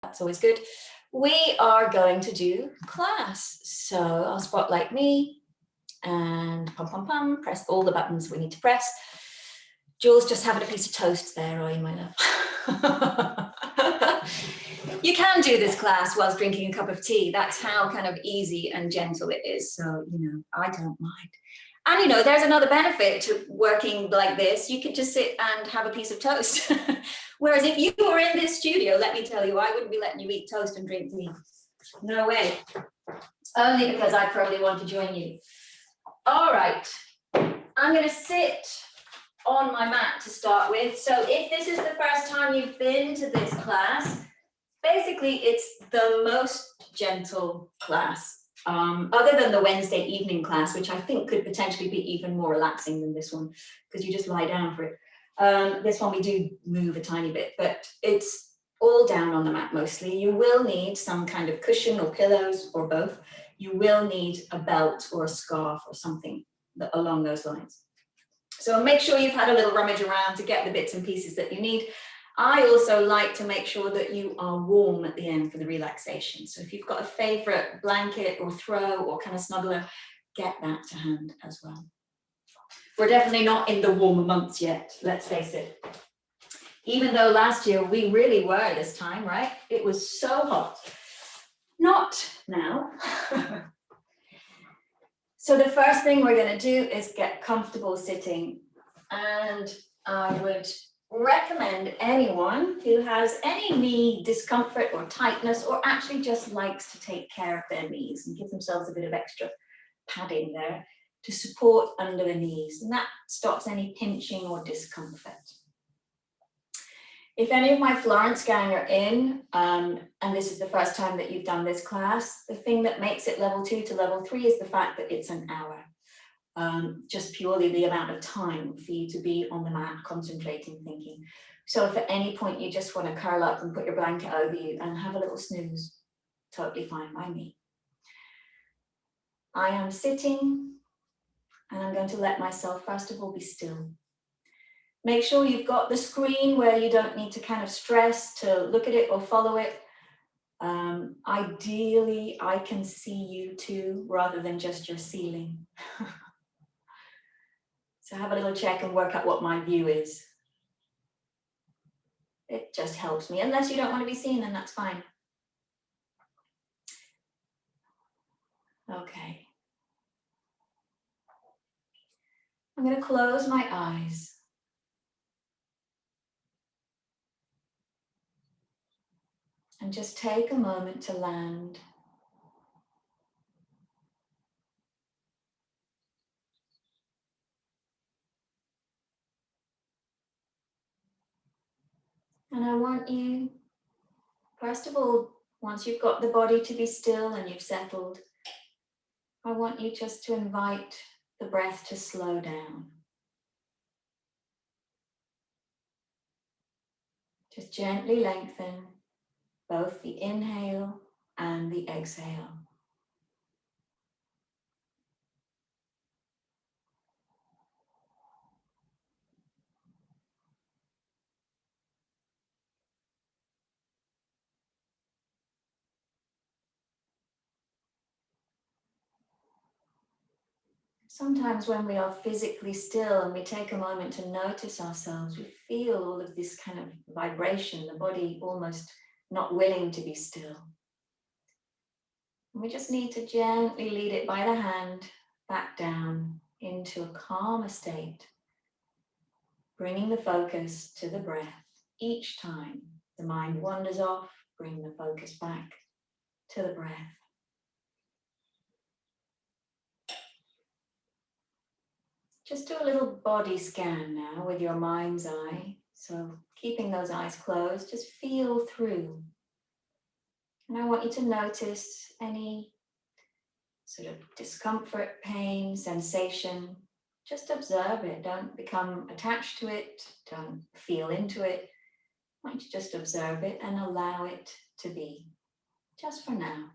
That's always good. We are going to do class. So I'll spotlight me and pum pum pum, press all the buttons we need to press. Jules, just having a piece of toast there, are you, my love? You can do this class whilst drinking a cup of tea. That's how kind of easy and gentle it is. So, I don't mind. And, there's another benefit to working like this. You could just sit and have a piece of toast. Whereas if you were in this studio, let me tell you, I wouldn't be letting you eat toast and drink tea. No way. Only because I probably want to join you. All right. I'm going to sit on my mat to start with. So if this is the first time you've been to this class, basically it's the most gentle class, other than the Wednesday evening class, which I think could potentially be even more relaxing than this one, because you just lie down for it. This one we do move a tiny bit, but it's all down on the mat mostly. You will need some kind of cushion or pillows or both. You will need a belt or a scarf or something along those lines. So make sure you've had a little rummage around to get the bits and pieces that you need. I also like to make sure that you are warm at the end for the relaxation. So if you've got a favorite blanket or throw or kind of snuggler, get that to hand as well. We're definitely not in the warmer months yet, let's face it. Even though last year we really were this time, right? It was so hot. Not now. So the first thing we're going to do is get comfortable sitting. And I would recommend anyone who has any knee discomfort or tightness, or actually just likes to take care of their knees and give themselves a bit of extra padding there, to support under the knees. And that stops any pinching or discomfort. If any of my Florence gang are in, and this is the first time that you've done this class, the thing that makes it level 2 to level 3 is the fact that it's an hour. Just purely the amount of time for you to be on the mat, concentrating, thinking. So if at any point you just want to curl up and put your blanket over you and have a little snooze, totally fine by me. I am sitting, and I'm going to let myself, first of all, be still. Make sure you've got the screen where you don't need to kind of stress to look at it or follow it. Ideally, I can see you too, rather than just your ceiling. So have a little check and work out what my view is. It just helps me. Unless you don't want to be seen, then that's fine. Okay. I'm going to close my eyes. And just take a moment to land. And I want you, first of all, once you've got the body to be still and you've settled, I want you just to invite the breath to slow down. Just gently lengthen both the inhale and the exhale. Sometimes when we are physically still and we take a moment to notice ourselves, we feel all of this kind of vibration, the body almost not willing to be still. And we just need to gently lead it by the hand back down into a calmer state, bringing the focus to the breath. Each time the mind wanders off, bring the focus back to the breath. Just do a little body scan now with your mind's eye. So keeping those eyes closed, just feel through. And I want you to notice any sort of discomfort, pain, sensation. Just observe it. Don't become attached to it. Don't feel into it. I want you to just observe it and allow it to be, just for now.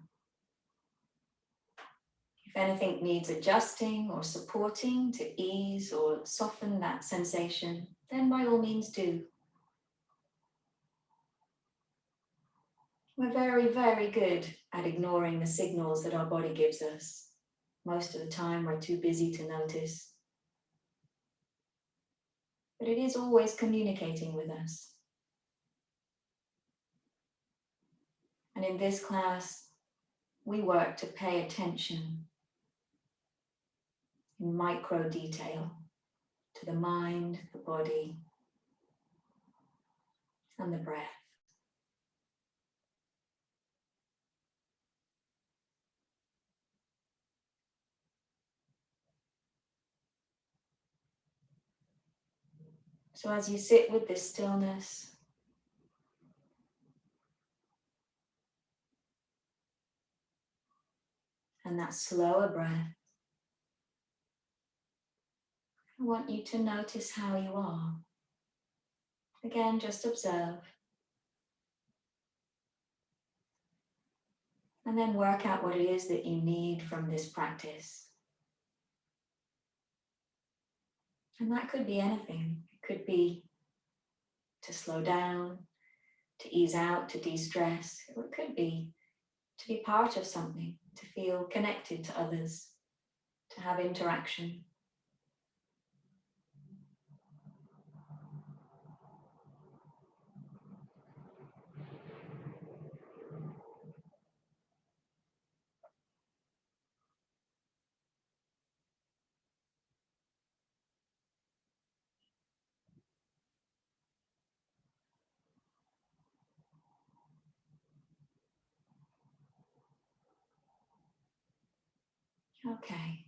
If anything needs adjusting or supporting to ease or soften that sensation, then by all means do. We're very, very good at ignoring the signals that our body gives us. Most of the time, we're too busy to notice. But it is always communicating with us. And in this class, we work to pay attention in micro detail to the mind, the body, and the breath. So as you sit with this stillness, and that slower breath, I want you to notice how you are. Again, just observe. And then work out what it is that you need from this practice. And that could be anything. It could be to slow down, to ease out, to de-stress. Or it could be to be part of something, to feel connected to others, to have interaction. Okay.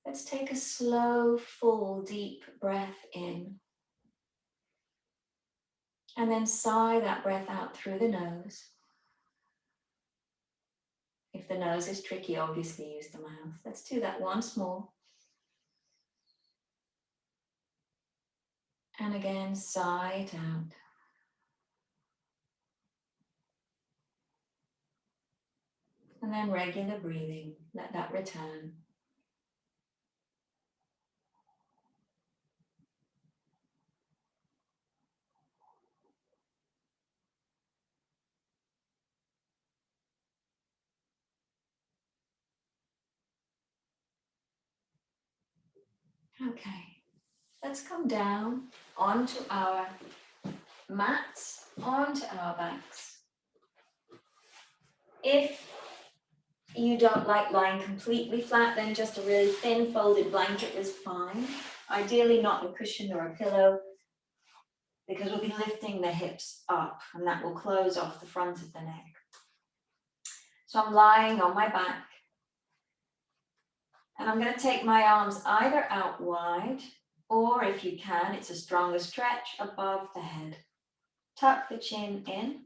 Let's take a slow, full, deep breath in. And then sigh that breath out through the nose. If the nose is tricky, obviously use the mouth. Let's do that once more. And again, sigh it out. And then regular breathing, let that return. Okay, let's come down onto our mats, onto our backs. If you don't like lying completely flat, then just a really thin folded blanket is fine. Ideally not a cushion or a pillow, because we'll be lifting the hips up and that will close off the front of the neck. So I'm lying on my back and I'm going to take my arms either out wide or, if you can, it's a stronger stretch, above the head. Tuck the chin in.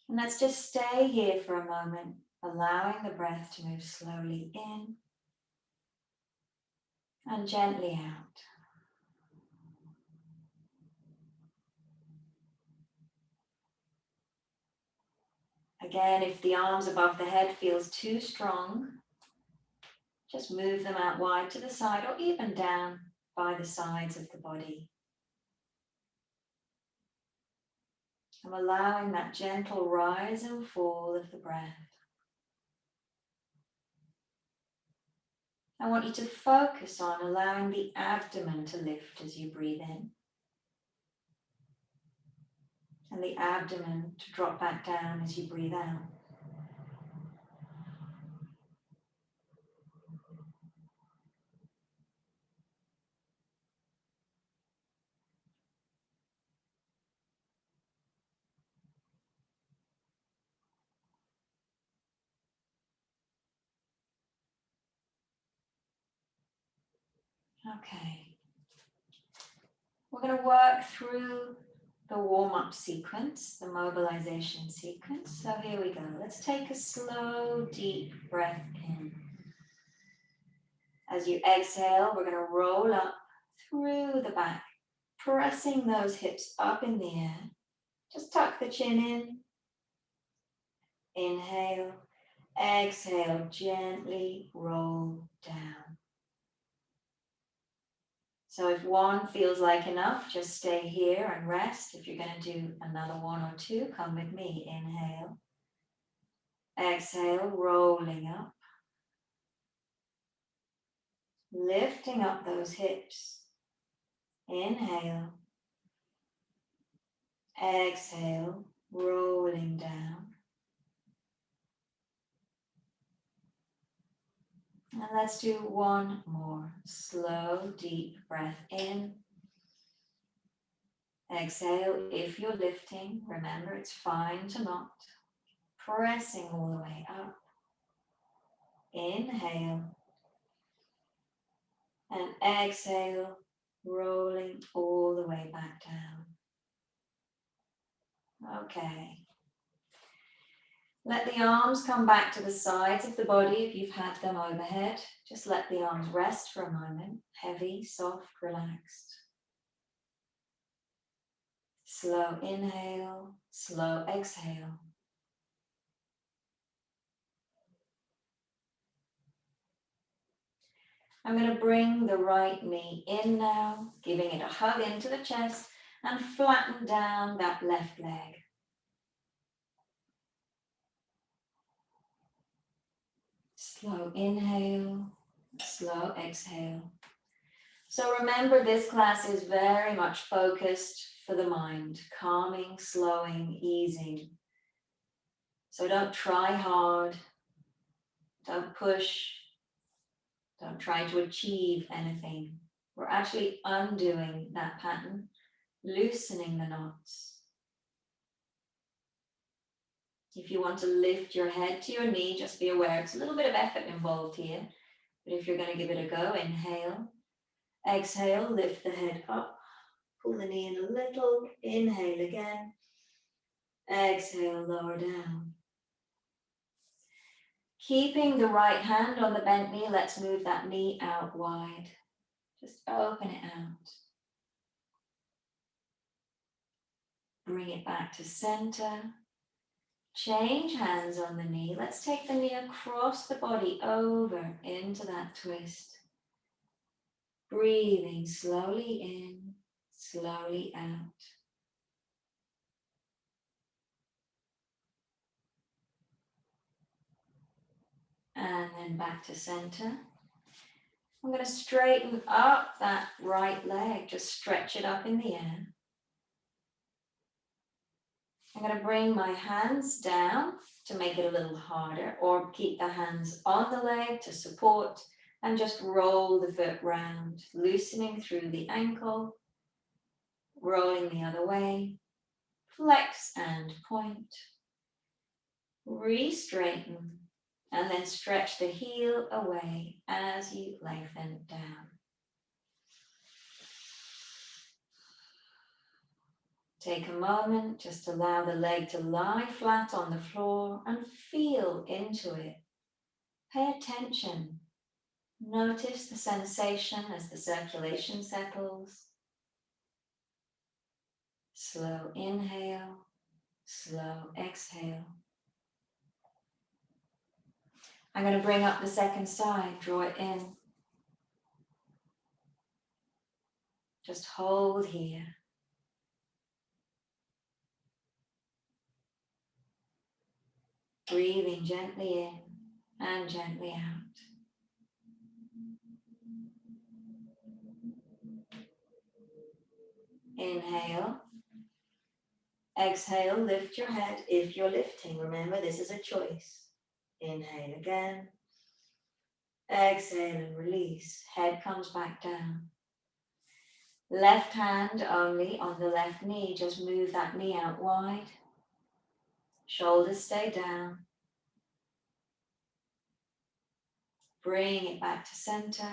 And let's just stay here for a moment, allowing the breath to move slowly in and gently out. Again, if the arms above the head feels too strong, just move them out wide to the side or even down by the sides of the body. I'm allowing that gentle rise and fall of the breath. I want you to focus on allowing the abdomen to lift as you breathe in, and the abdomen to drop back down as you breathe out. Okay. We're going to work through the warm-up sequence, the mobilization sequence. So here we go. Let's take a slow, deep breath in. As you exhale, we're going to roll up through the back, pressing those hips up in the air. Just tuck the chin in. Inhale. Exhale, gently roll down. So if one feels like enough, just stay here and rest. If you're going to do another one or two, come with me. Inhale. Exhale, rolling up. Lifting up those hips. Inhale. Exhale, rolling down. And let's do one more. Slow, deep breath in. Exhale, if you're lifting, remember it's fine to not. Pressing all the way up. Inhale. And exhale, rolling all the way back down. Okay. Let the arms come back to the sides of the body if you've had them overhead. Just let the arms rest for a moment. Heavy, soft, relaxed. Slow inhale, slow exhale. I'm going to bring the right knee in now, giving it a hug into the chest and flatten down that left leg. Slow inhale, slow exhale. So remember, this class is very much focused for the mind, calming, slowing, easing. So don't try hard, don't push, don't try to achieve anything. We're actually undoing that pattern, loosening the knots. If you want to lift your head to your knee, just be aware it's a little bit of effort involved here. But if you're going to give it a go, inhale, exhale, lift the head up, pull the knee in a little, inhale again, exhale, lower down. Keeping the right hand on the bent knee, let's move that knee out wide. Just open it out. Bring it back to center. Change hands on the knee. Let's take the knee across the body over into that twist. Breathing slowly in, slowly out. And then back to center. I'm going to straighten up that right leg. Just stretch it up in the air. I'm going to bring my hands down to make it a little harder, or keep the hands on the leg to support, and just roll the foot round, loosening through the ankle, rolling the other way, flex and point, re-straighten, and then stretch the heel away as you lengthen down. Take a moment, just allow the leg to lie flat on the floor and feel into it. Pay attention. Notice the sensation as the circulation settles. Slow inhale, slow exhale. I'm going to bring up the second side, draw it in. Just hold here. Breathing gently in and gently out. Inhale. Exhale, lift your head if you're lifting. Remember, this is a choice. Inhale again. Exhale and release. Head comes back down. Left hand only on the left knee. Just move that knee out wide. Shoulders stay down. Bring it back to center.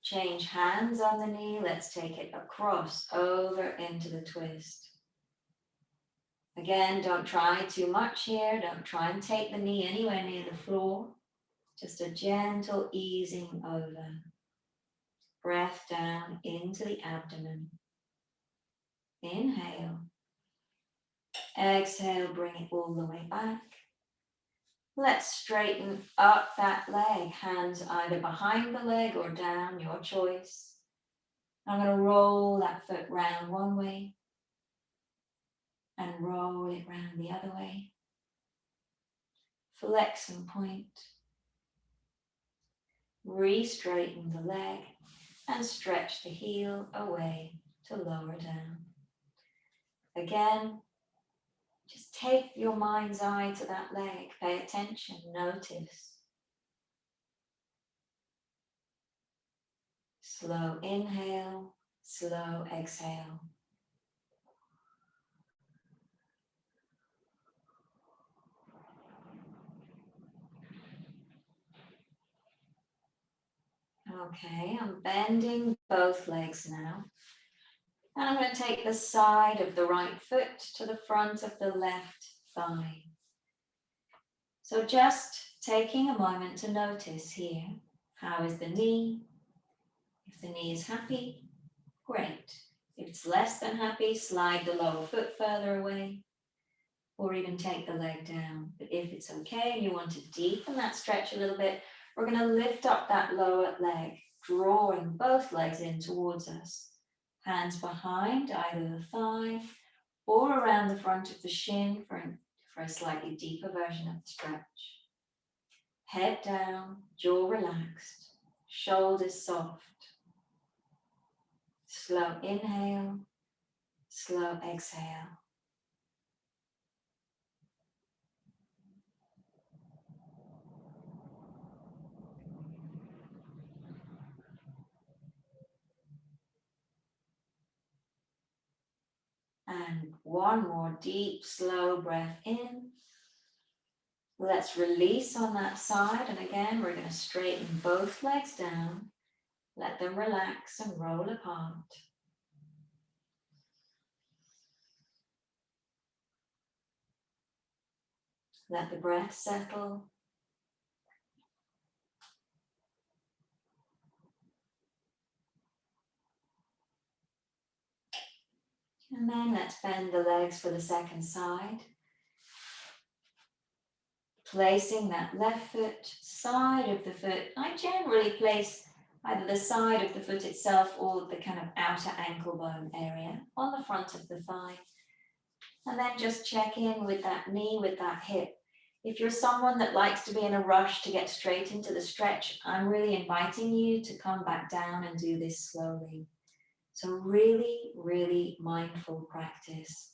Change hands on the knee. Let's take it across, over into the twist. Again, don't try too much here. Don't try and take the knee anywhere near the floor. Just a gentle easing over. Breath down into the abdomen. Inhale. Exhale, bring it all the way back. Let's straighten up that leg. Hands either behind the leg or down, your choice. I'm going to roll that foot round one way and roll it round the other way. Flex and point. Re-straighten the leg and stretch the heel away to lower down. Again, just take your mind's eye to that leg. Pay attention, notice. Slow inhale, slow exhale. Okay, I'm bending both legs now. And I'm going to take the side of the right foot to the front of the left thigh. So just taking a moment to notice here, how is the knee? If the knee is happy, great. If it's less than happy, slide the lower foot further away, or even take the leg down. But if it's okay and you want to deepen that stretch a little bit, we're going to lift up that lower leg, drawing both legs in towards us. Hands behind either the thigh or around the front of the shin for a slightly deeper version of the stretch. Head down, jaw relaxed, shoulders soft. Slow inhale, slow exhale. And one more deep, slow breath in. Let's release on that side. And again, we're going to straighten both legs down. Let them relax and roll apart. Let the breath settle. And then let's bend the legs for the second side. Placing that left foot, side of the foot. I generally place either the side of the foot itself or the kind of outer ankle bone area on the front of the thigh. And then just check in with that knee, with that hip. If you're someone that likes to be in a rush to get straight into the stretch, I'm really inviting you to come back down and do this slowly. So really, really mindful practice.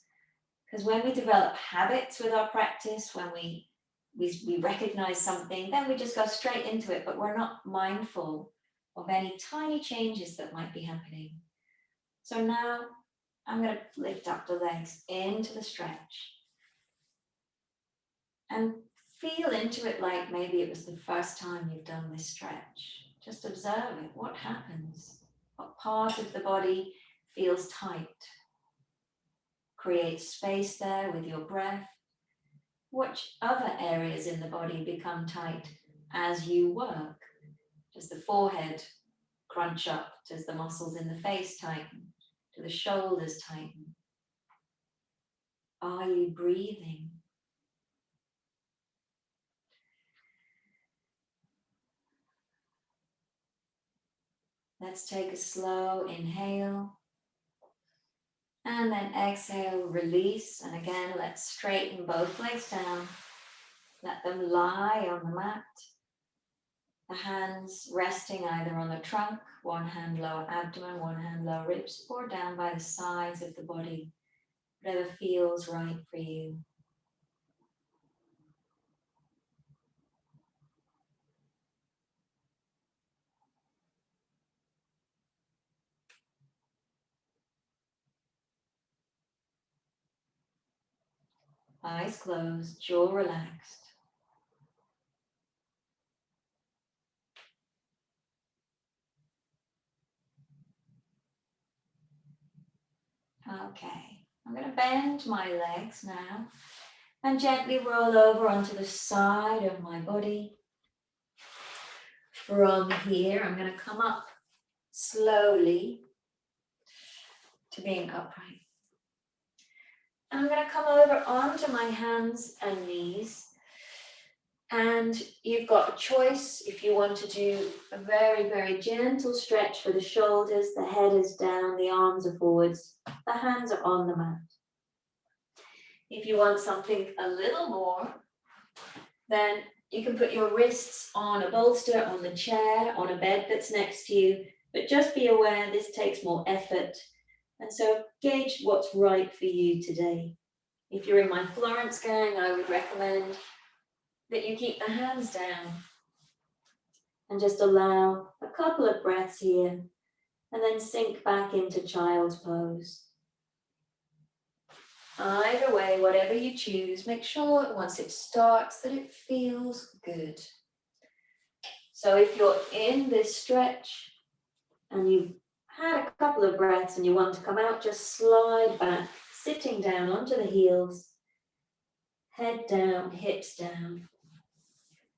Because when we develop habits with our practice, when we recognize something, then we just go straight into it, but we're not mindful of any tiny changes that might be happening. So now I'm going to lift up the legs into the stretch and feel into it like maybe it was the first time you've done this stretch. Just observe it. What happens? What part of the body feels tight? Create space there with your breath. Which other areas in the body become tight as you work? Does the forehead crunch up? Does the muscles in the face tighten? Do the shoulders tighten? Are you breathing? Let's take a slow inhale. And then exhale, release. And again, let's straighten both legs down. Let them lie on the mat. The hands resting either on the trunk, one hand lower abdomen, one hand lower ribs, or down by the sides of the body. Whatever feels right for you. Eyes closed, jaw relaxed. Okay, I'm going to bend my legs now and gently roll over onto the side of my body. From here, I'm going to come up slowly to being upright. And I'm going to come over onto my hands and knees. And you've got a choice if you want to do a very, very gentle stretch for the shoulders, the head is down, the arms are forwards, the hands are on the mat. If you want something a little more, then you can put your wrists on a bolster, on the chair, on a bed that's next to you, but just be aware this takes more effort. And so gauge what's right for you today. If you're in my Florence gang, I would recommend that you keep the hands down and just allow a couple of breaths here and then sink back into child's pose. Either way, whatever you choose, make sure once it starts that it feels good. So if you're in this stretch and you've had a couple of breaths and you want to come out, just slide back, sitting down onto the heels, head down, hips down,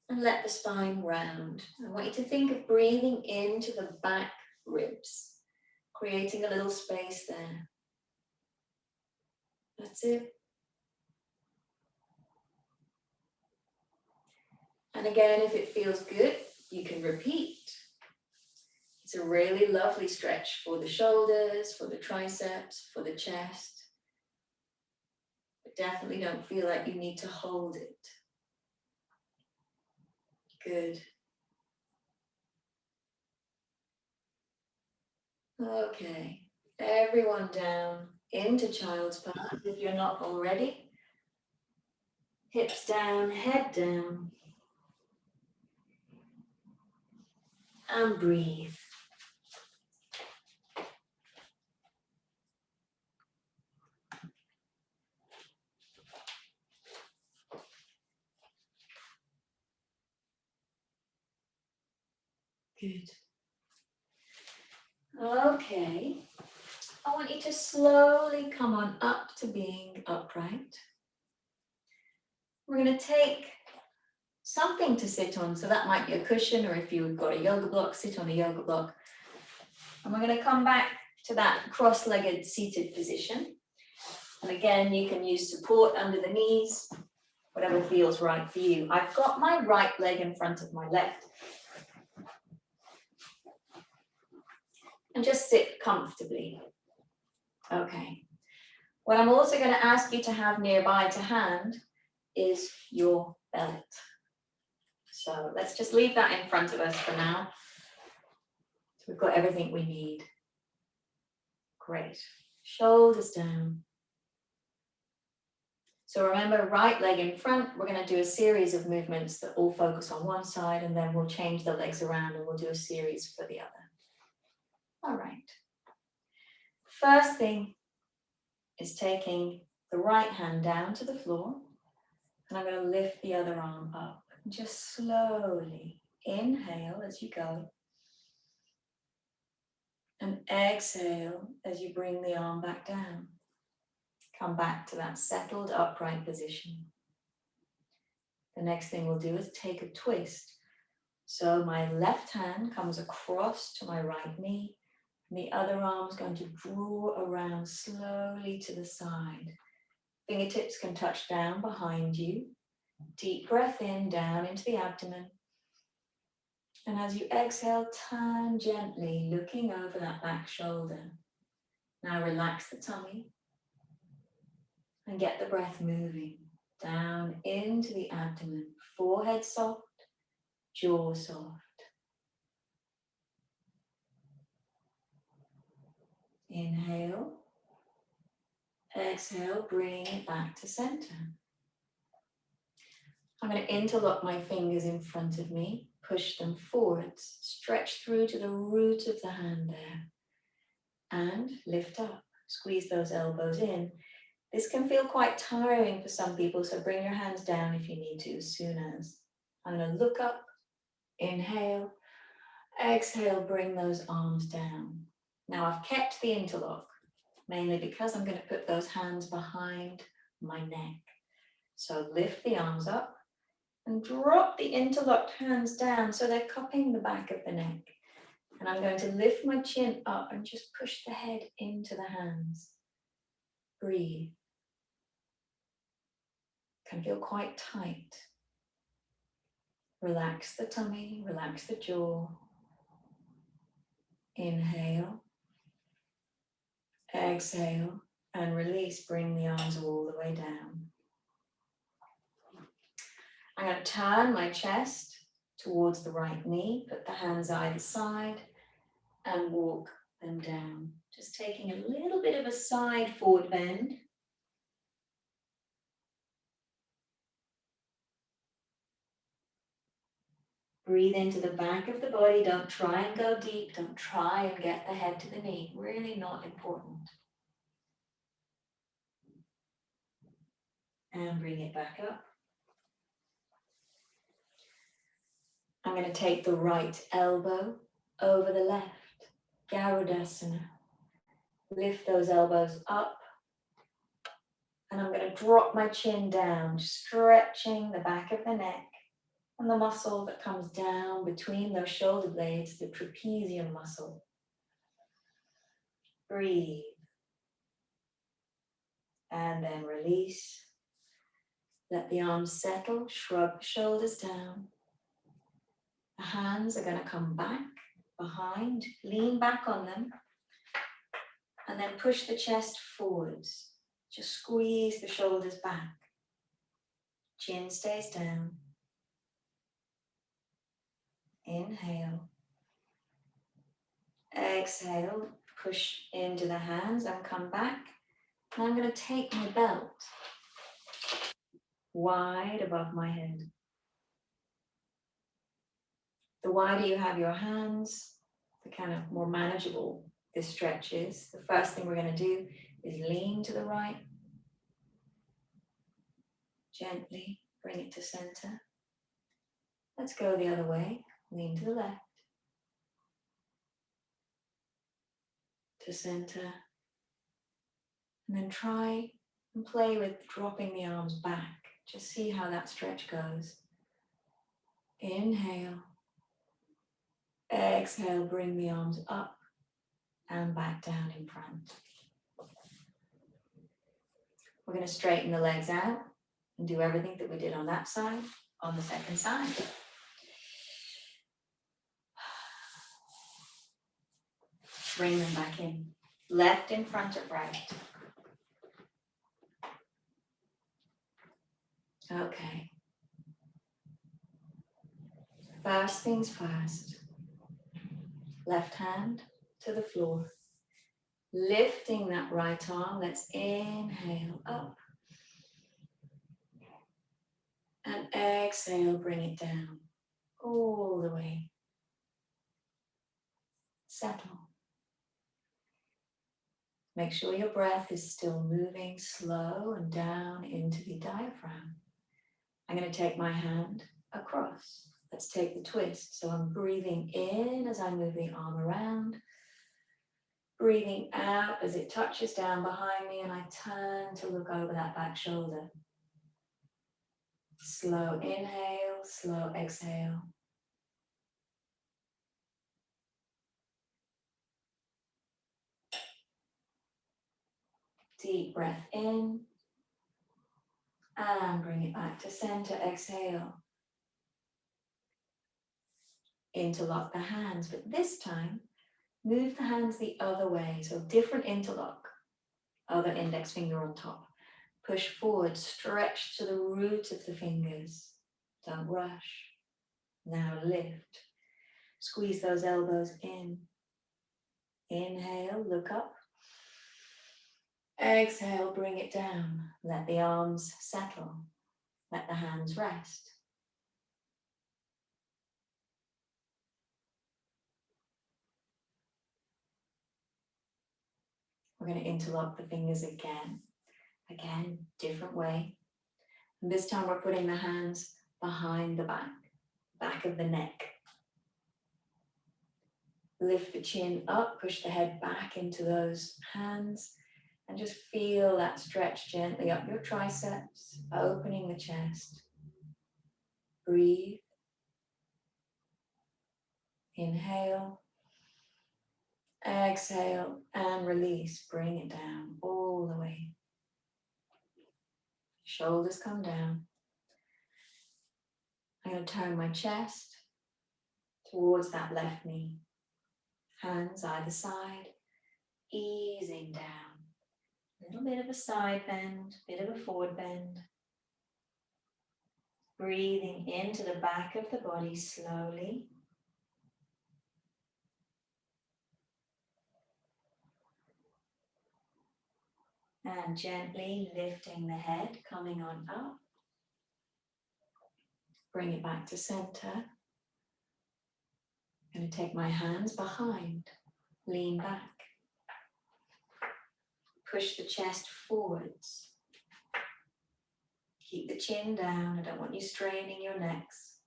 and let the spine round. I want you to think of breathing into the back ribs, creating a little space there. That's it. And again, if it feels good, you can repeat. It's a really lovely stretch for the shoulders, for the triceps, for the chest. But definitely don't feel like you need to hold it. Good. Okay, everyone down into child's pose if you're not already. Hips down, head down. And breathe. Good. Okay. I want you to slowly come on up to being upright. We're going to take something to sit on. So that might be a cushion, or if you've got a yoga block, sit on a yoga block. And we're going to come back to that cross-legged seated position. And again, you can use support under the knees, whatever feels right for you. I've got my right leg in front of my left. And just sit comfortably. Okay. What I'm also going to ask you to have nearby to hand is your belt. So let's just leave that in front of us for now. So we've got everything we need. Great. Shoulders down. So remember, right leg in front. We're going to do a series of movements that all focus on one side, and then we'll change the legs around and we'll do a series for the other. All right. First thing is taking the right hand down to the floor, and I'm going to lift the other arm up. Just slowly inhale as you go, and exhale as you bring the arm back down. Come back to that settled upright position. The next thing we'll do is take a twist. So my left hand comes across to my right knee, and the other arm is going to draw around slowly to the side. Fingertips can touch down behind you. Deep breath in, down into the abdomen. And as you exhale, turn gently, looking over that back shoulder. Now relax the tummy and get the breath moving down into the abdomen. Forehead soft, jaw soft. Inhale. Exhale, bring it back to center. I'm going to interlock my fingers in front of me, push them forwards, stretch through to the root of the hand there, and lift up. Squeeze those elbows in. This can feel quite tiring for some people, so bring your hands down if you need to as soon as. I'm going to look up, inhale, exhale, bring those arms down. Now I've kept the interlock, mainly because I'm going to put those hands behind my neck. So lift the arms up and drop the interlocked hands down so they're cupping the back of the neck. And I'm going to lift my chin up and just push the head into the hands. Breathe. Can feel quite tight. Relax the tummy, relax the jaw. Inhale, exhale, and release. Bring the arms all the way down. I'm going to turn my chest towards the right knee, put the hands either side, and walk them down. Just taking a little bit of a side forward bend. Breathe into the back of the body. Don't try and go deep. Don't try and get the head to the knee. Really not important. And bring it back up. I'm going to take the right elbow over the left. Garudasana. Lift those elbows up. And I'm going to drop my chin down, stretching the back of the neck and the muscle that comes down between those shoulder blades, the trapezium muscle. Breathe. And then release. Let the arms settle, shrug the shoulders down. The hands are going to come back, behind, lean back on them. And then push the chest forwards. Just squeeze the shoulders back. Chin stays down. Inhale. Exhale. Push into the hands and come back. And I'm going to take my belt wide above my head. The wider you have your hands, the kind of more manageable this stretch is. The first thing we're going to do is lean to the right. Gently bring it to center. Let's go the other way. Lean to the left. To center. And then try and play with dropping the arms back. Just see how that stretch goes. Inhale. Exhale, bring the arms up and back down in front. We're going to straighten the legs out and do everything that we did on that side on the second side. Bring them back in. Left in front of right. Okay. First things first. Left hand to the floor. Lifting that right arm. Let's inhale up. And exhale, bring it down. All the way. Settle. Make sure your breath is still moving slow and down into the diaphragm. I'm going to take my hand across. Let's take the twist. So I'm breathing in as I move the arm around. Breathing out as it touches down behind me and I turn to look over that back shoulder. Slow inhale, slow exhale. Deep breath in. And bring it back to center. Exhale. Interlock the hands, but this time, move the hands the other way. So different interlock. Other index finger on top. Push forward, stretch to the root of the fingers. Don't rush. Now lift. Squeeze those elbows in. Inhale, look up. Exhale, bring it down. Let the arms settle. Let the hands rest. We're going to interlock the fingers again. Again, different way. And this time we're putting the hands behind the back of the neck. Lift the chin up, push the head back into those hands, and just feel that stretch gently up your triceps, opening the chest. Breathe. Inhale. Exhale and release. Bring it down all the way. Shoulders come down. I'm going to turn my chest towards that left knee. Hands either side, easing down. A little bit of a side bend, bit of a forward bend. Breathing into the back of the body slowly. And gently lifting the head, coming on up. Bring it back to center. I'm going to take my hands behind, lean back. Push the chest forwards. Keep the chin down. I don't want you straining your necks.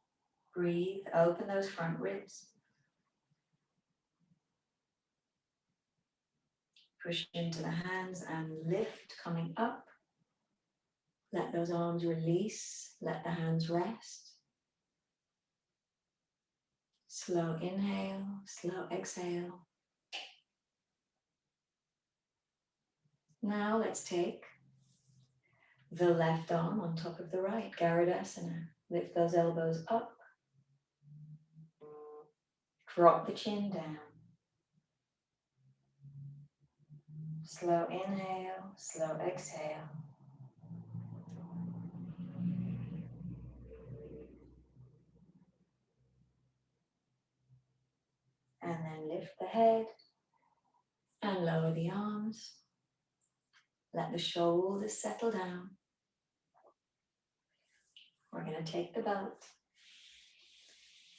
Breathe, open those front ribs. Push into the hands and lift, coming up. Let those arms release. Let the hands rest. Slow inhale, slow exhale. Now let's take the left arm on top of the right, garudasana. Lift those elbows up. Drop the chin down. Slow inhale, slow exhale. And then lift the head and lower the arms. Let the shoulders settle down. We're going to take the belt,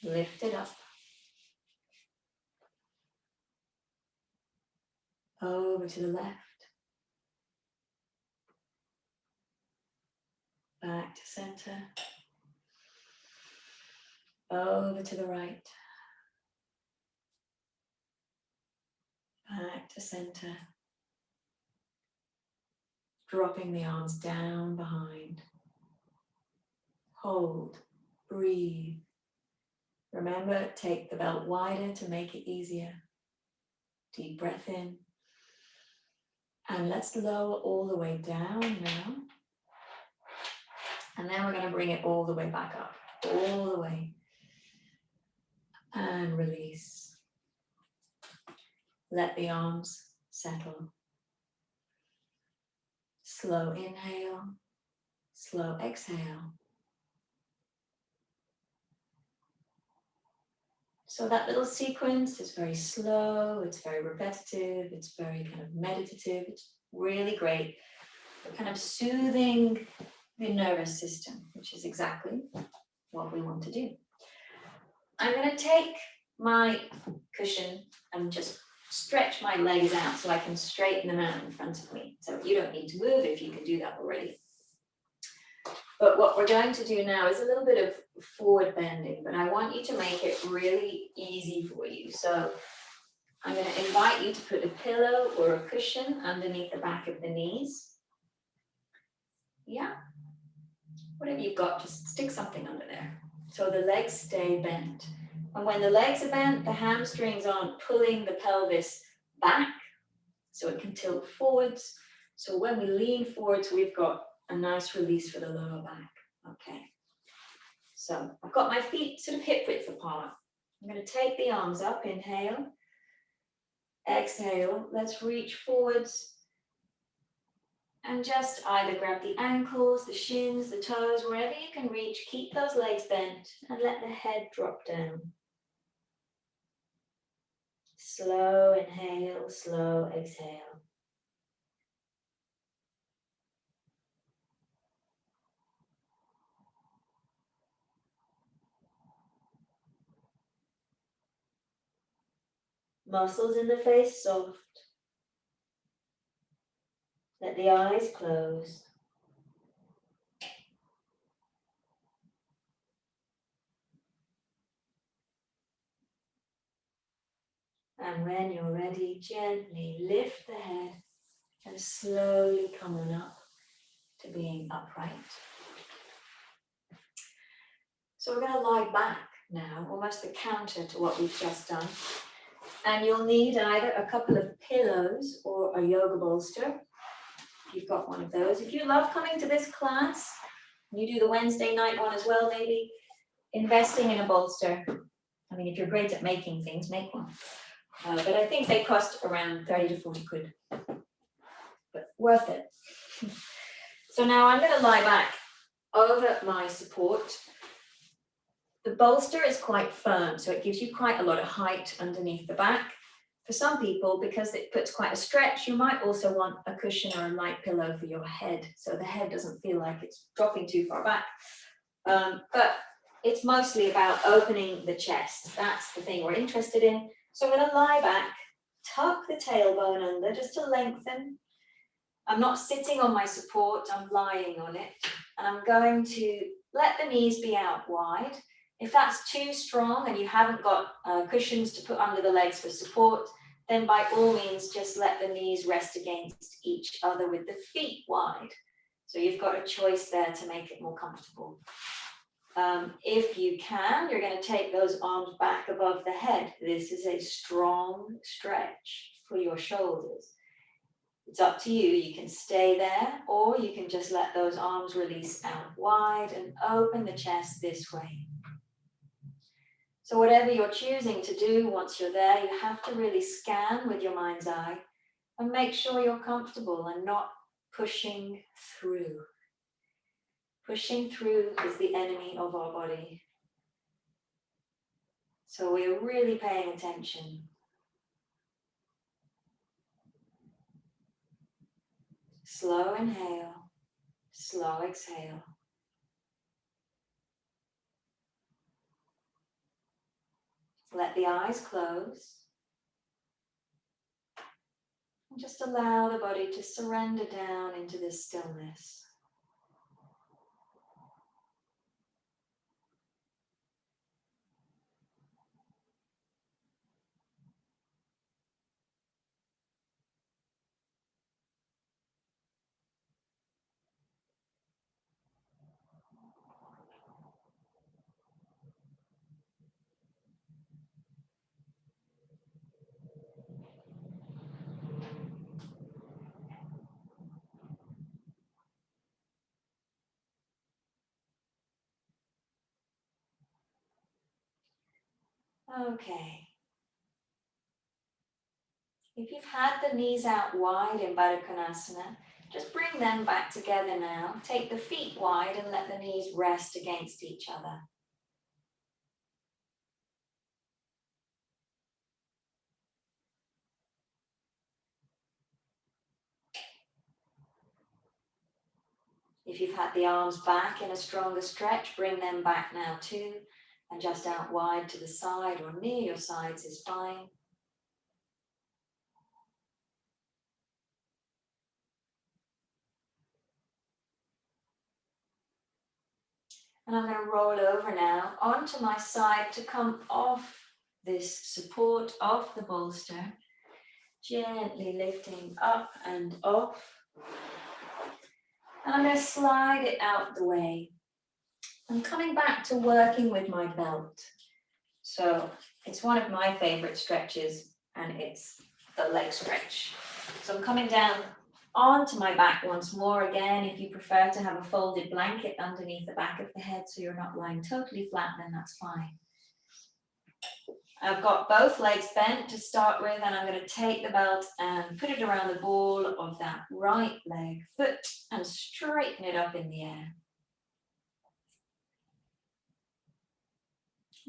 lift it up, over to the left, back to center, over to the right, back to center, dropping the arms down behind. Hold, breathe. Remember, take the belt wider to make it easier. Deep breath in. And let's lower all the way down now. And then we're going to bring it all the way back up, all the way. And release. Let the arms settle. Slow inhale, slow exhale. So that little sequence is very slow, it's very repetitive, it's very kind of meditative, it's really great for kind of soothing the nervous system, which is exactly what we want to do. I'm going to take my cushion and just stretch my legs out so I can straighten them out in front of me. So you don't need to move if you can do that already. But what we're going to do now is a little bit of forward bending, but I want you to make it really easy for you. So I'm going to invite you to put a pillow or a cushion underneath the back of the knees. Yeah. Whatever you've got, just stick something under there. So the legs stay bent. And when the legs are bent, the hamstrings aren't pulling the pelvis back, so it can tilt forwards. So when we lean forwards, we've got a nice release for the lower back. Okay. So I've got my feet sort of hip width apart. I'm going to take the arms up, inhale. Exhale, let's reach forwards. And just either grab the ankles, the shins, the toes, wherever you can reach, keep those legs bent and let the head drop down. Slow inhale, slow exhale. Muscles in the face soft. Let the eyes close. And when you're ready, gently lift the head and slowly come on up to being upright. So we're going to lie back now, almost the counter to what we've just done. And you'll need either a couple of pillows or a yoga bolster. If you've got one of those. If you love coming to this class, you do the Wednesday night one as well maybe, investing in a bolster, I mean, if you're great at making things, make one. But I think they cost around 30 to 40 quid. But worth it. So now I'm going to lie back over my support. The bolster is quite firm, so it gives you quite a lot of height underneath the back. For some people, because it puts quite a stretch, you might also want a cushion or a light pillow for your head, so the head doesn't feel like it's dropping too far back. But it's mostly about opening the chest. That's the thing we're interested in. So I'm going to lie back, tuck the tailbone under just to lengthen. I'm not sitting on my support, I'm lying on it. And I'm going to let the knees be out wide. If that's too strong and you haven't got cushions to put under the legs for support, then by all means, just let the knees rest against each other with the feet wide. So you've got a choice there to make it more comfortable. If you can, you're going to take those arms back above the head. This is a strong stretch for your shoulders. It's up to you. You can stay there, or you can just let those arms release out wide and open the chest this way. So whatever you're choosing to do, once you're there, you have to really scan with your mind's eye and make sure you're comfortable and not pushing through. Pushing through is the enemy of our body. So we're really paying attention. Slow inhale, slow exhale. Let the eyes close. And just allow the body to surrender down into this stillness. Okay. If you've had the knees out wide in Baddha Konasana, just bring them back together now. Take the feet wide and let the knees rest against each other. If you've had the arms back in a stronger stretch, bring them back now too. And just out wide to the side or near your sides is fine. And I'm going to roll over now onto my side to come off this support, off the bolster. Gently lifting up and off. And I'm going to slide it out the way. I'm coming back to working with my belt. So it's one of my favorite stretches, and it's the leg stretch. So I'm coming down onto my back once more. Again, if you prefer to have a folded blanket underneath the back of the head so you're not lying totally flat, then that's fine. I've got both legs bent to start with, and I'm going to take the belt and put it around the ball of that right leg, foot, and straighten it up in the air.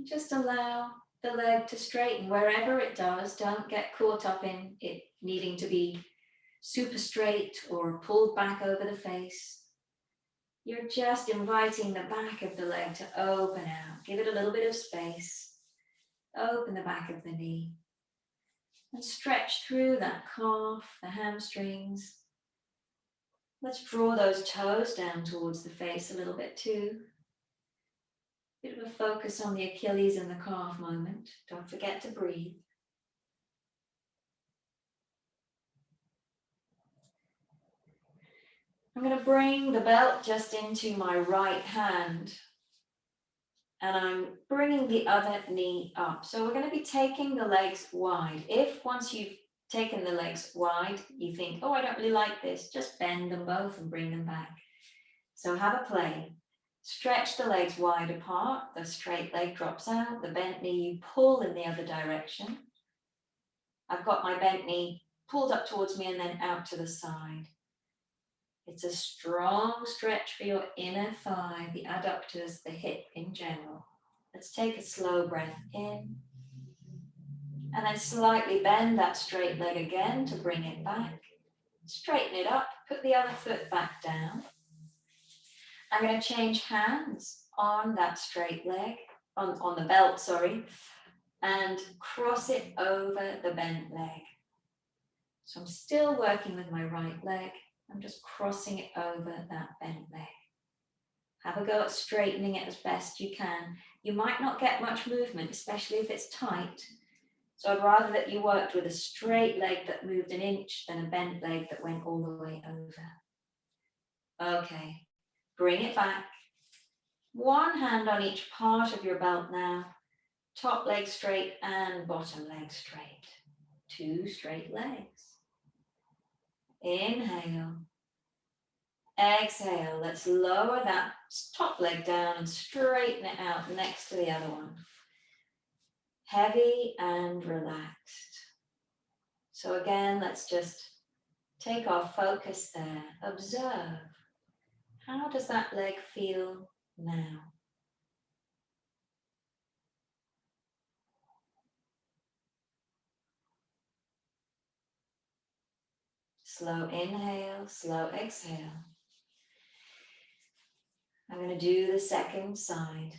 Just allow the leg to straighten wherever it does. Don't get caught up in it needing to be super straight or pulled back over the face. You're just inviting the back of the leg to open out. Give it a little bit of space. Open the back of the knee. And stretch through that calf, the hamstrings. Let's draw those toes down towards the face a little bit too. Bit of a focus on the Achilles and the calf moment. Don't forget to breathe. I'm going to bring the belt just into my right hand. And I'm bringing the other knee up. So we're going to be taking the legs wide. If once you've taken the legs wide, you think, oh, I don't really like this, just bend them both and bring them back. So have a play. Stretch the legs wide apart, the straight leg drops out, the bent knee you pull in the other direction. I've got my bent knee pulled up towards me and then out to the side. It's a strong stretch for your inner thigh, the adductors, the hip in general. Let's take a slow breath in. And then slightly bend that straight leg again to bring it back. Straighten it up, put the other foot back down. I'm going to change hands on that straight leg, on the belt, sorry, and cross it over the bent leg. So I'm still working with my right leg. I'm just crossing it over that bent leg. Have a go at straightening it as best you can. You might not get much movement, especially if it's tight. So I'd rather that you worked with a straight leg that moved an inch than a bent leg that went all the way over. Okay, bring it back. One hand on each part of your belt now. Top leg straight and bottom leg straight. Two straight legs. Inhale. Exhale. Let's lower that top leg down and straighten it out next to the other one. Heavy and relaxed. So again, let's just take our focus there. Observe. How does that leg feel now? Slow inhale, slow exhale. I'm going to do the second side.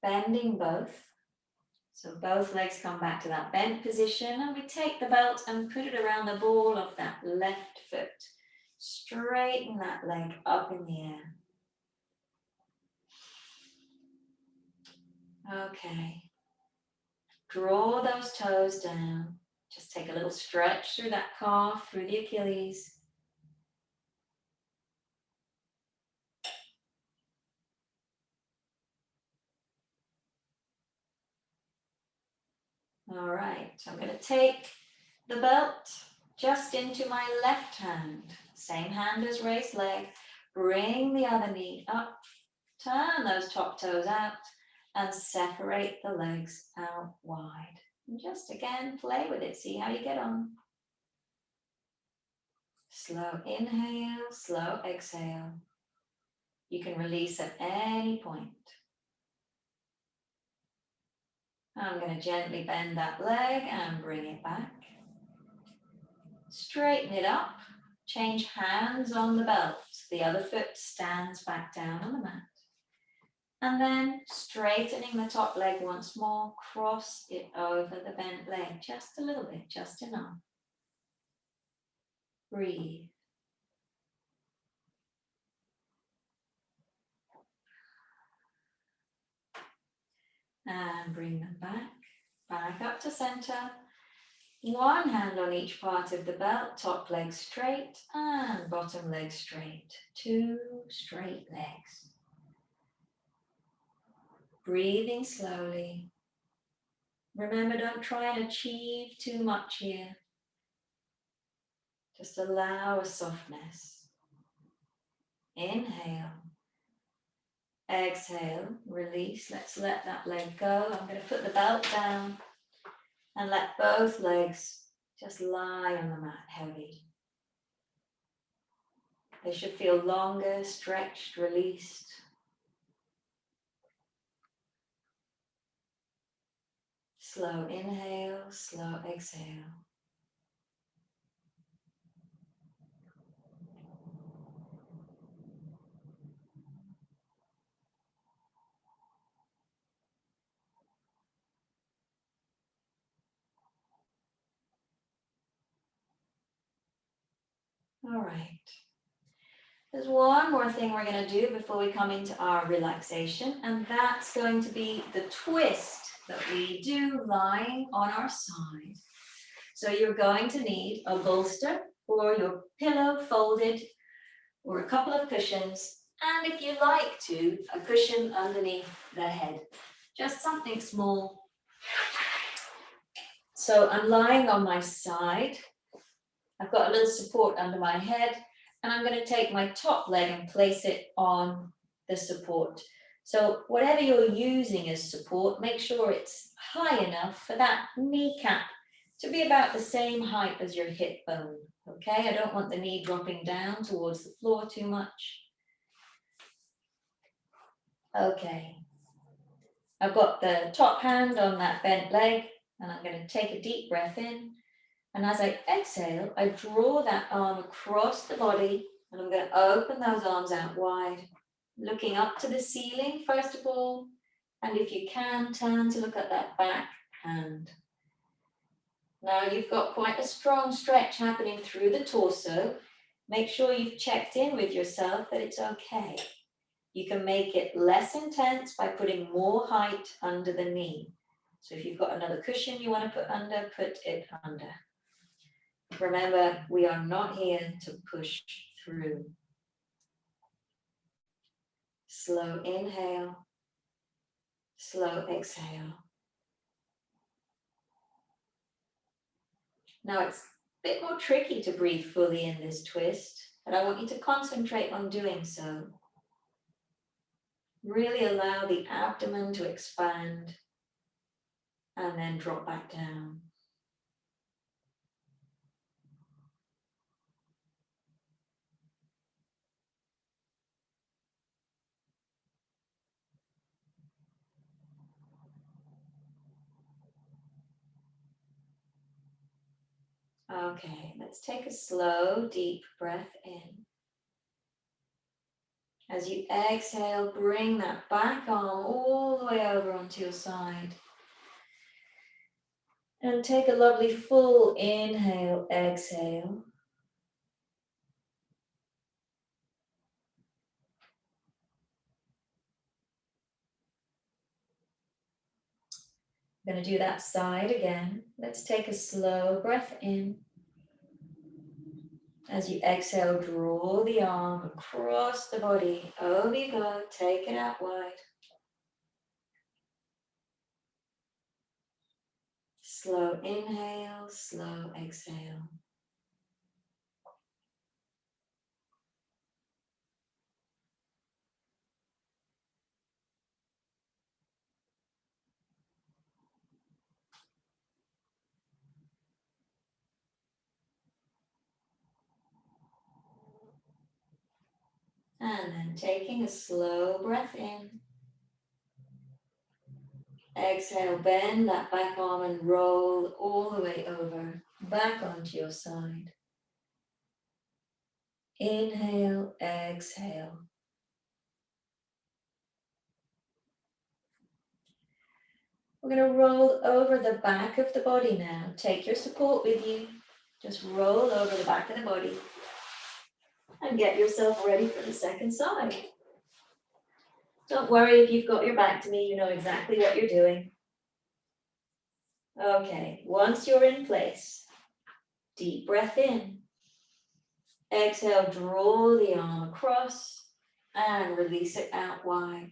Bending both. So both legs come back to that bent position and we take the belt and put it around the ball of that left foot. Straighten that leg up in the air. Okay. Draw those toes down. Just take a little stretch through that calf, through the Achilles. All right, so I'm going to take the belt just into my left hand. Same hand as raised leg. Bring the other knee up. Turn those top toes out and separate the legs out wide. And just again, play with it. See how you get on. Slow inhale, slow exhale. You can release at any point. I'm going to gently bend that leg and bring it back. Straighten it up. Change hands on the belt. The other foot stands back down on the mat. And then straightening the top leg once more, cross it over the bent leg. Just a little bit, just enough. Breathe. And bring them back up to center. One hand on each part of the belt, top leg straight and bottom leg straight. Two straight legs. Breathing slowly. Remember, don't try and achieve too much here. Just allow a softness. Inhale. Exhale, release. Let's let that leg go. I'm going to put the belt down and let both legs just lie on the mat heavy. They should feel longer, stretched, released. Slow inhale, slow exhale. All right. There's one more thing we're going to do before we come into our relaxation, and that's going to be the twist that we do lying on our side. So you're going to need a bolster or your pillow folded or a couple of cushions, and if you like to, a cushion underneath the head. Just something small. So I'm lying on my side. I've got a little support under my head, and I'm going to take my top leg and place it on the support. So whatever you're using as support, make sure it's high enough for that kneecap to be about the same height as your hip bone, okay? I don't want the knee dropping down towards the floor too much. Okay. I've got the top hand on that bent leg, and I'm going to take a deep breath in. And as I exhale, I draw that arm across the body, and I'm going to open those arms out wide, looking up to the ceiling, first of all. And if you can, turn to look at that back hand. Now you've got quite a strong stretch happening through the torso. Make sure you've checked in with yourself that it's okay. You can make it less intense by putting more height under the knee. So if you've got another cushion you want to put it under. Remember, we are not here to push through. Slow inhale, slow exhale. Now it's a bit more tricky to breathe fully in this twist, but I want you to concentrate on doing so. Really allow the abdomen to expand and then drop back down. Okay, let's take a slow, deep breath in. As you exhale, bring that back arm all the way over onto your side. And take a lovely full inhale, exhale. I'm going to do that side again. Let's take a slow breath in. As you exhale, draw the arm across the body. Over you go, take it out wide. Slow inhale, slow exhale. And then taking a slow breath in. Exhale, bend that back arm and roll all the way over, back onto your side. Inhale, exhale. We're going to roll over the back of the body now. Take your support with you. Just roll over the back of the body and get yourself ready for the second side. Don't worry if you've got your back to me, you know exactly what you're doing. Okay, once you're in place, deep breath in. Exhale, draw the arm across and release it out wide.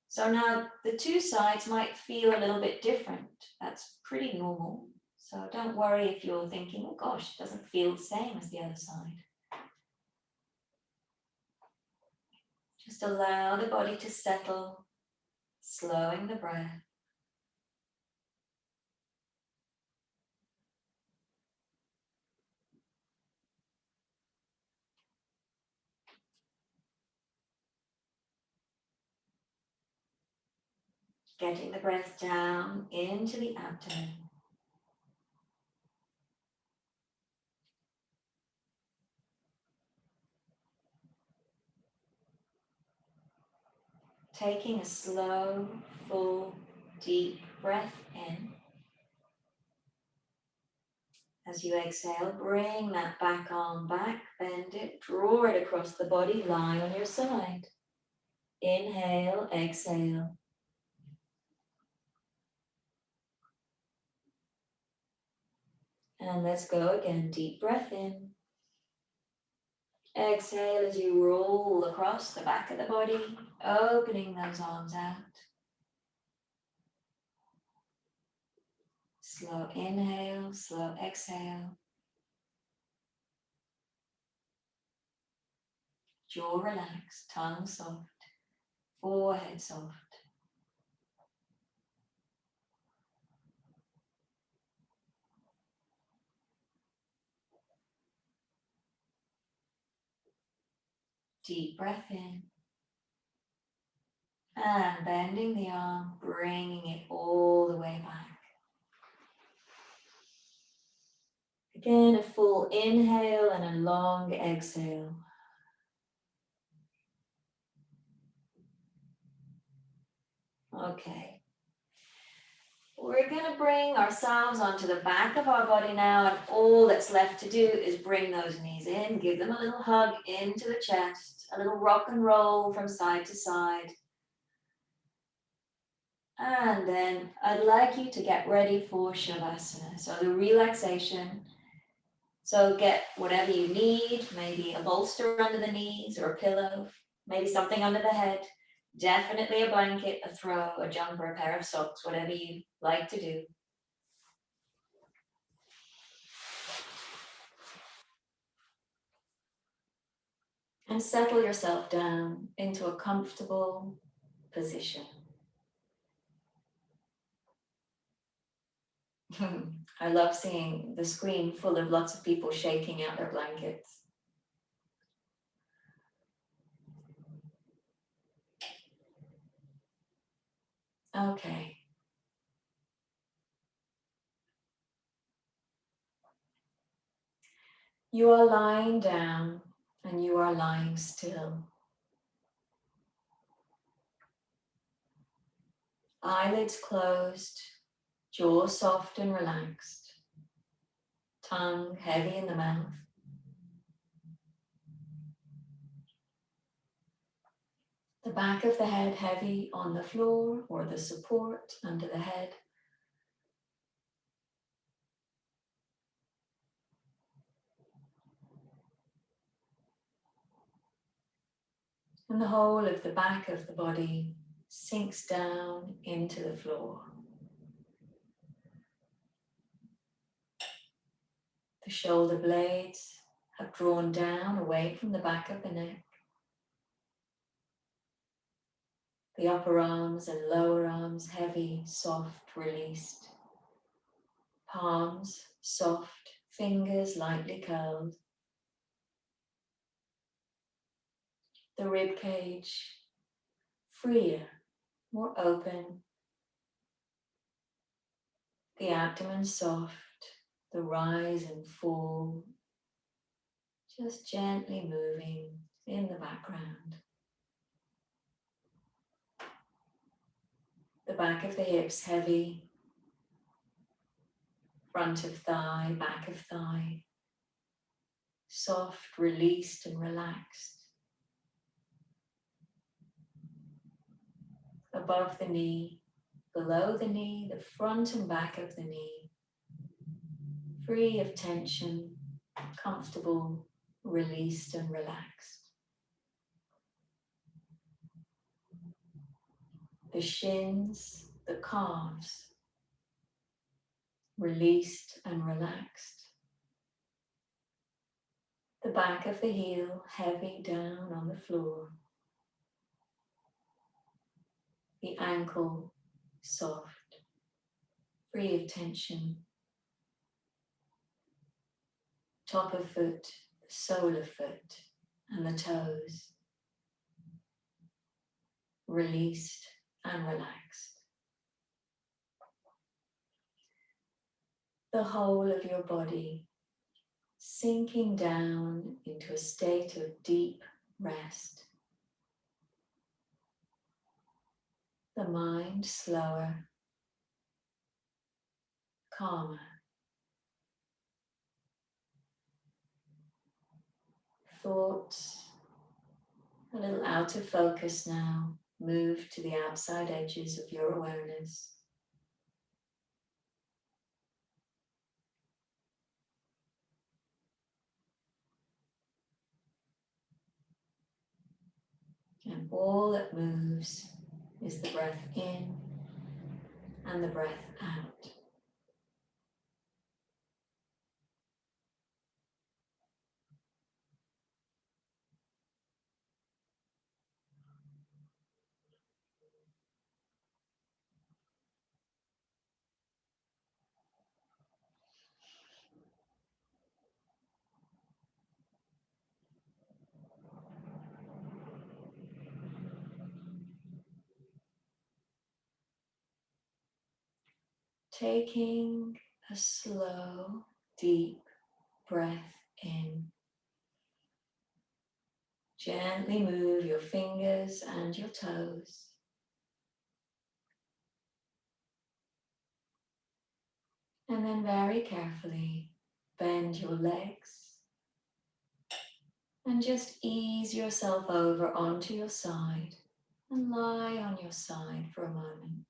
So now the two sides might feel a little bit different. That's pretty normal. So don't worry if you're thinking, oh gosh, it doesn't feel the same as the other side. Just allow the body to settle, slowing the breath. Getting the breath down into the abdomen. Taking a slow, full, deep breath in. As you exhale, bring that back arm back, bend it, draw it across the body, lie on your side. Inhale, exhale. And let's go again, deep breath in. Exhale as you roll across the back of the body, opening those arms out. Slow inhale, slow exhale. Jaw relaxed, tongue soft. forehead soft. Deep breath in. And bending the arm, bringing it all the way back. Again, a full inhale and a long exhale. Okay. We're going to bring ourselves onto the back of our body now, and all that's left to do is bring those knees in, give them a little hug into the chest, a little rock and roll from side to side. And then I'd like you to get ready for Shavasana, so the relaxation. So get whatever you need, maybe a bolster under the knees or a pillow, maybe something under the head, definitely a blanket, a throw, a jumper, a pair of socks, whatever you like to do. And settle yourself down into a comfortable position. I love seeing the screen full of lots of people shaking out their blankets. Okay. You are lying down and you are lying still. Eyelids closed, jaw soft and relaxed, tongue heavy in the mouth. The back of the head heavy on the floor or the support under the head. And the whole of the back of the body sinks down into the floor. The shoulder blades have drawn down away from the back of the neck. The upper arms and lower arms heavy, soft, released. Palms soft, fingers lightly curled. The rib cage freer, more open. The abdomen soft, the rise and fall just gently moving in the background. The back of the hips heavy, front of thigh, back of thigh, soft, released and relaxed. Above the knee, below the knee, the front and back of the knee, free of tension, comfortable, released and relaxed. The shins, the calves, released and relaxed. The back of the heel heavy down on the floor. The ankle soft, free of tension. Top of foot, the sole of foot, and the toes. Released and relaxed. The whole of your body sinking down into a state of deep rest. The mind slower, calmer. Thoughts a little out of focus now. Move to the outside edges of your awareness. And all that moves is the breath in and the breath out. taking a slow, deep breath in. Gently move your fingers and your toes. And then very carefully bend your legs and just ease yourself over onto your side and lie on your side for a moment.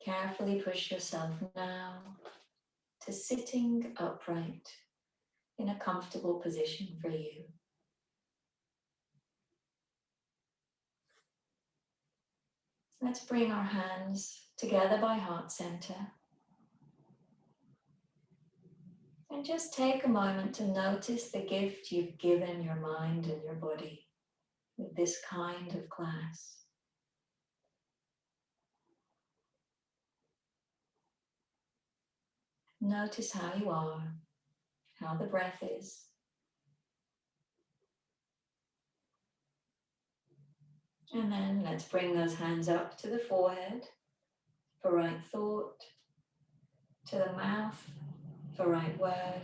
Carefully push yourself now to sitting upright in a comfortable position for you. Let's bring our hands together by heart center. And just take a moment to notice the gift you've given your mind and your body with this kind of class. Notice how you are, how the breath is. And then let's bring those hands up to the forehead for right thought, to the mouth for right word,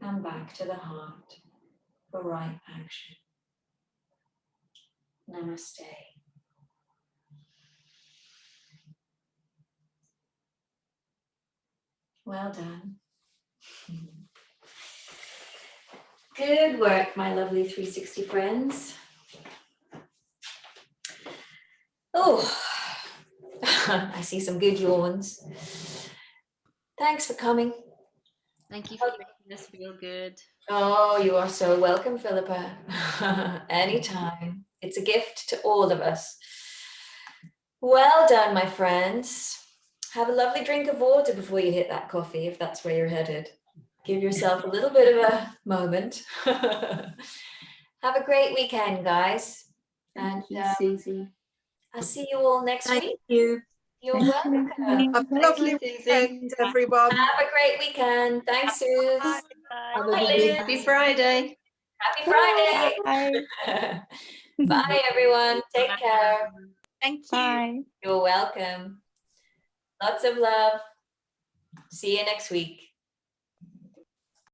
and back to the heart for right action. Namaste. Well done. Good work, my lovely 360 friends. Oh, I see some good yawns. Thanks for coming. Thank you for making us feel good. Oh, you are so welcome, Philippa. Anytime. It's a gift to all of us. Well done, my friends. Have a lovely drink of water before you hit that coffee, if that's where you're headed. Give yourself a little bit of a moment. Have a great weekend, guys. Thank you, Suzy. I'll see you all next week. Thank you. You're welcome. Have a lovely weekend, everyone. Have a great weekend. Thanks, Suze. Have a good week. Happy Friday. Happy Friday. Bye. Bye, everyone. Take care. Thank you. Bye. You're welcome. Lots of love. See you next week.